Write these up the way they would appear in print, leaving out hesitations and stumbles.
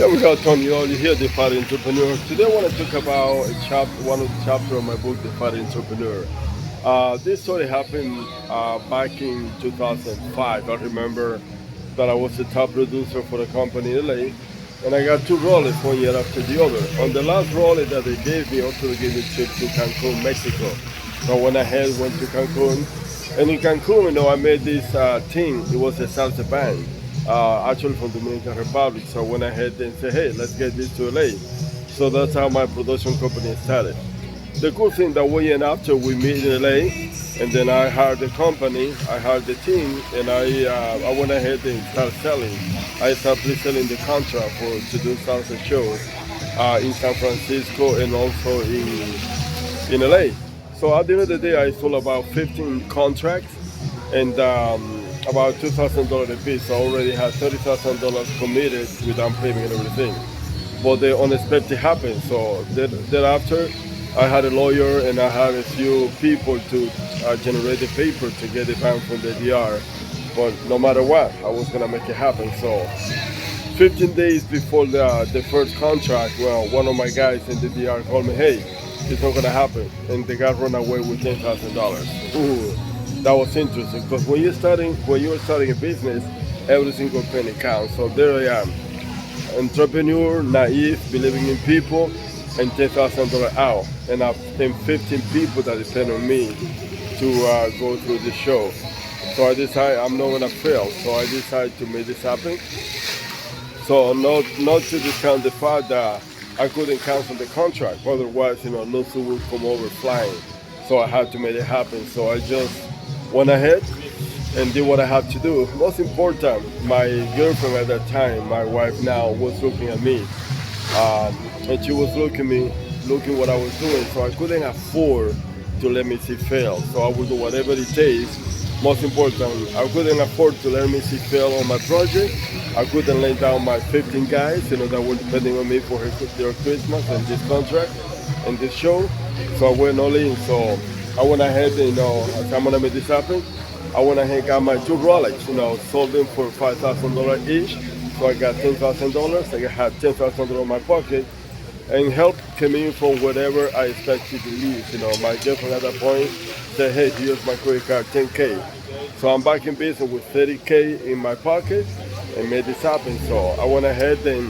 Here we go, Tony. You hear the Fire Entrepreneur. Today I want to talk about one of the chapters of my book, The Fire Entrepreneur. This story happened back in 2005. I remember that I was the top producer for the company in LA, and I got two roles 1 year after the other. On the last role that they gave me, also they gave me a trip to Cancun, Mexico. So I went ahead, went to Cancun, and in Cancun, I made this team. It was a salsa band, actually from Dominican Republic. So I went ahead and said, hey, let's get this to LA. So that's how my production company started. The cool thing that we and after we meet in LA, and then I hired the company, I hired the team, and I went ahead and started selling. I started selling the contract to do salsa shows in San Francisco and also in LA. So at the end of the day, I sold about 15 contracts and about $2,000 a piece. So I already had $30,000 committed with down payment and everything. But the unexpected happened. So thereafter, I had a lawyer and I had a few people to generate the paper to get the bank from the DR. But no matter what, I was gonna make it happen. So 15 days before the first contract, well, one of my guys in the DR called me, hey, it's not gonna happen. And the guy ran away with $10,000. Ooh, that was interesting because when you're starting a business, every single penny counts. So there I am, entrepreneur, naive, believing in people, and $10,000 out. And I've 15 people that depend on me to go through the show. So I decided I'm not gonna fail. So I decided to make this happen. So not to discount the fact that I couldn't cancel the contract. Otherwise, lawsuit would come over flying. So I had to make it happen. So I just went ahead and did what I had to do. Most important, my girlfriend at that time, my wife now, was looking at me. And she was looking what I was doing. So I couldn't afford to let me see fail. So I would do whatever it takes. Most important, I couldn't afford to let me see fail on my project. I couldn't lay down my 15 guys, that were depending on me for their Christmas and this contract and this show. So I went all in. So I went ahead and, as I'm gonna make this happen, I went ahead and got my two Rolex, sold them for $5,000 each. So I got $10,000. I had $10,000 in my pocket, and help came in from whatever I expected to lose. My girlfriend at that point said, hey, here's my credit card, 10K. So I'm back in business with 30K in my pocket and made this happen. So I went ahead and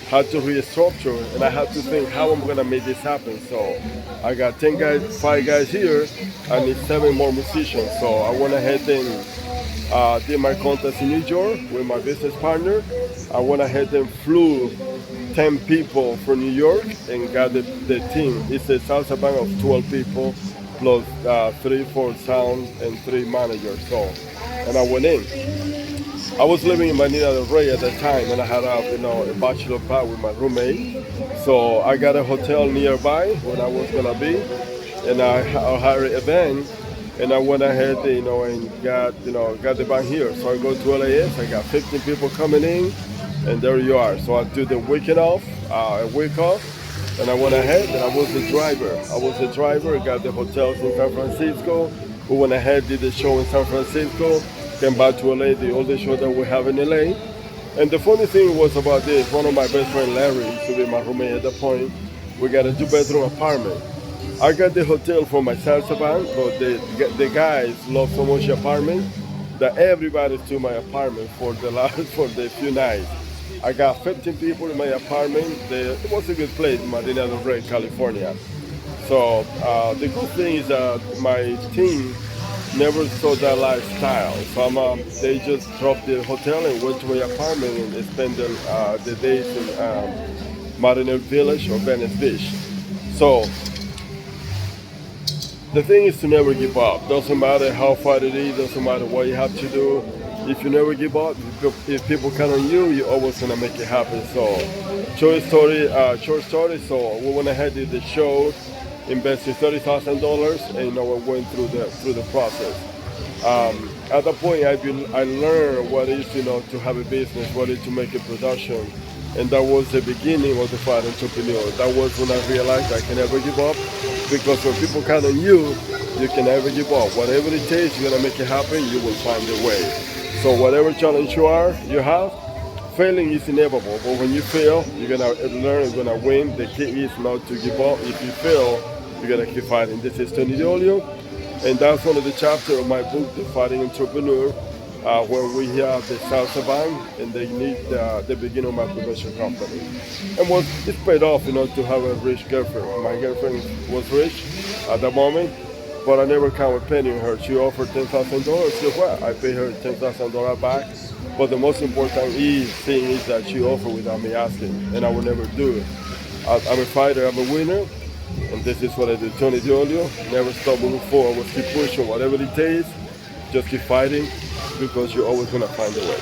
had to restructure, and I had to think how I'm gonna make this happen. So I got 10 guys, 5 guys here. I need 7 more musicians. So I went ahead and did my contest in New York with my business partner. I went ahead and flew 10 people from New York and got the team. It's a salsa band of 12 people plus 3 for sound and 3 managers. So, and I went in. I was living in Marina del Rey at the time, and I had a bachelor pad with my roommate. So I got a hotel nearby where I was gonna be, and I hired a van, and I went ahead, and got the band here. So I go to LAX. I got 15 people coming in, and there you are. So I took the weekend off, a week off, and I went ahead, and I was the driver. Got the hotels in San Francisco. We went ahead, did the show in San Francisco. Came back to LA, the oldest show that we have in LA. And the funny thing was about this, one of my best friend Larry, used to be my roommate at that point, we got a 2-bedroom apartment. I got the hotel for my salsa band, but the guys love so much the apartment that everybody to my apartment for the few nights. I got 15 people in my apartment. It was a good place, Marina del Rey, California. So the good thing is that my team never saw that lifestyle. So they just dropped the hotel and went to my apartment and spent the days in Mariner Village or Venice Beach. So the thing is to never give up. Doesn't matter how far it is, doesn't matter what you have to do. If you never give up, if people count on you, you're always gonna make it happen. So short story. So we went ahead and did the show, invested $30,000, and we went through the process. At that point, I learned what it is to have a business, what it is to make a production, and that was the beginning of the Fire Entrepreneur. That was when I realized I can never give up, because when people count on you, you can never give up. Whatever it takes, you're gonna make it happen. You will find a way. So whatever challenge you have, Failing is inevitable, but when you fail, you're gonna learn, you're gonna win. The key is not to give up. If you fail, you're gonna keep fighting. This is Tony Diolio, and that's one of the chapters of my book, The Fighting Entrepreneur, where we have the salsa band and they need the beginning of my production company. And it's paid off, to have a rich girlfriend. My girlfriend was rich at the moment, but I never count a penny on her. She offered $10,000. Guess what? I paid her $10,000 back. But the most important thing is that she offered without me asking, and I will never do it. I'm a fighter, I'm a winner, and this is what I do. Tony Diolio, never stop moving forward, always keep pushing, whatever it takes, just keep fighting, because you're always gonna find a way.